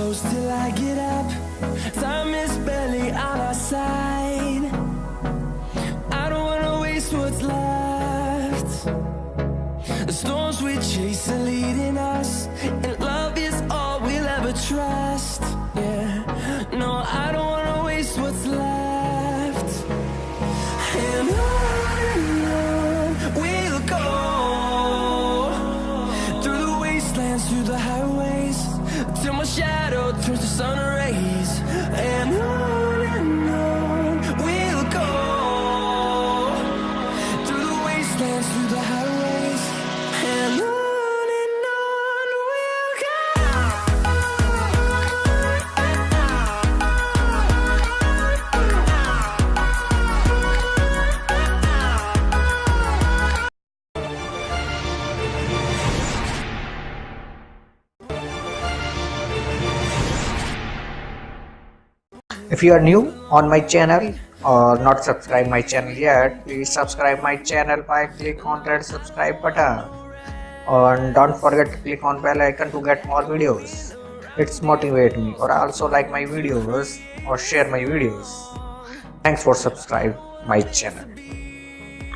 close till I get up. Time is barely on our side. I don't wanna waste what's left. The storms we chase are leading us, and love is all we'll ever trust. Yeah, no, I don't wanna waste what's left. And on we'll go, through the wastelands, through the highways, till my shadow turns to sun rays. And on we'll go, through the wastelands, through the highways, and on we'll go. If you are new on my channel or not subscribe my channel yet, please subscribe my channel by click on that subscribe button, and don't forget to click on bell icon to get more videos. It's motivate me, or also like my videos or share my videos. Thanks for subscribe my channel.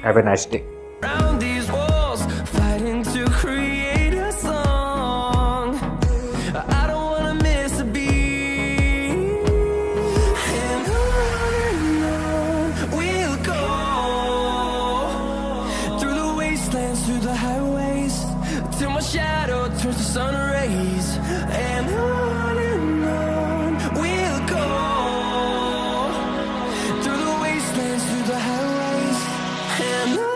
Have a nice day. Round these walls, fighting to create a song. I don't wanna miss a beat. And on we'll go, through the wastelands, through the highways, till my shadow turns to sun rays. And on we'll go, through the wastelands, through the highways, and on.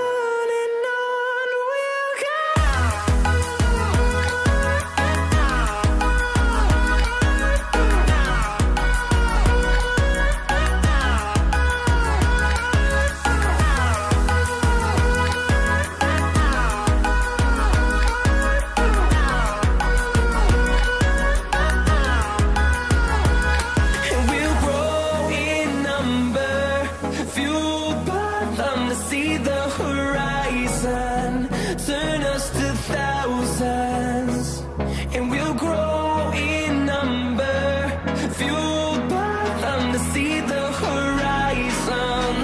See the horizon turn us to thousands, and we'll grow in number, fueled by them to see the horizon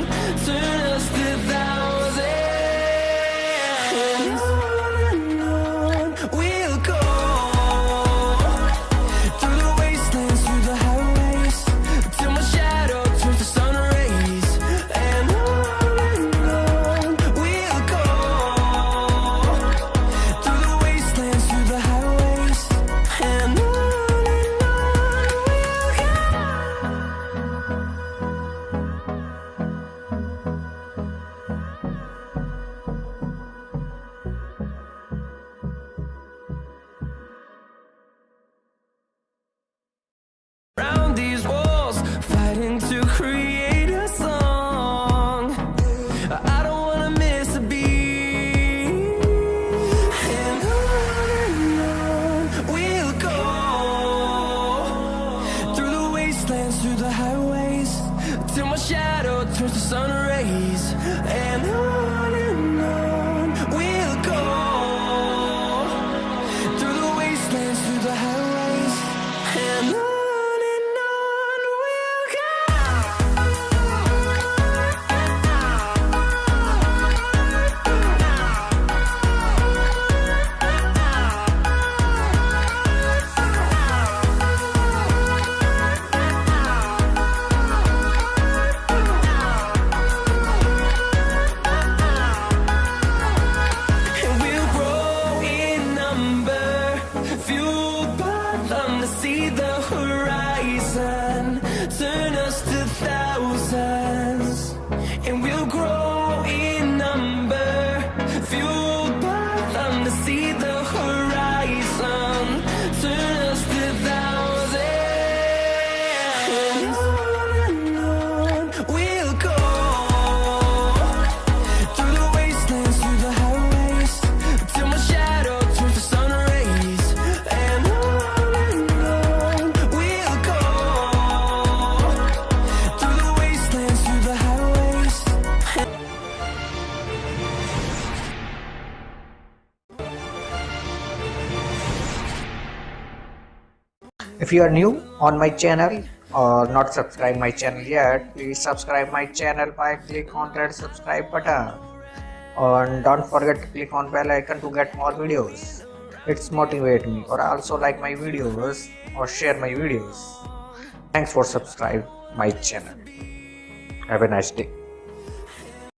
turn us to thousands. And on we'll go, through the wastelands, through the highways, till my shadow turns to sun rays. And round these walls, fighting to create a song. I don't wanna miss a beat. And on we'll go, through the wastelands, through the highways, till my shadow turns to sun rays. And on we'll go, through the wastelands, through the highways, and on. If you are new on my channel or not subscribe my channel yet, please subscribe my channel by click on that subscribe button. And don't forget to click on bell icon to get more videos. It's motivate me, or also like my videos or share my videos. Thanks for subscribe my channel. Have a nice day.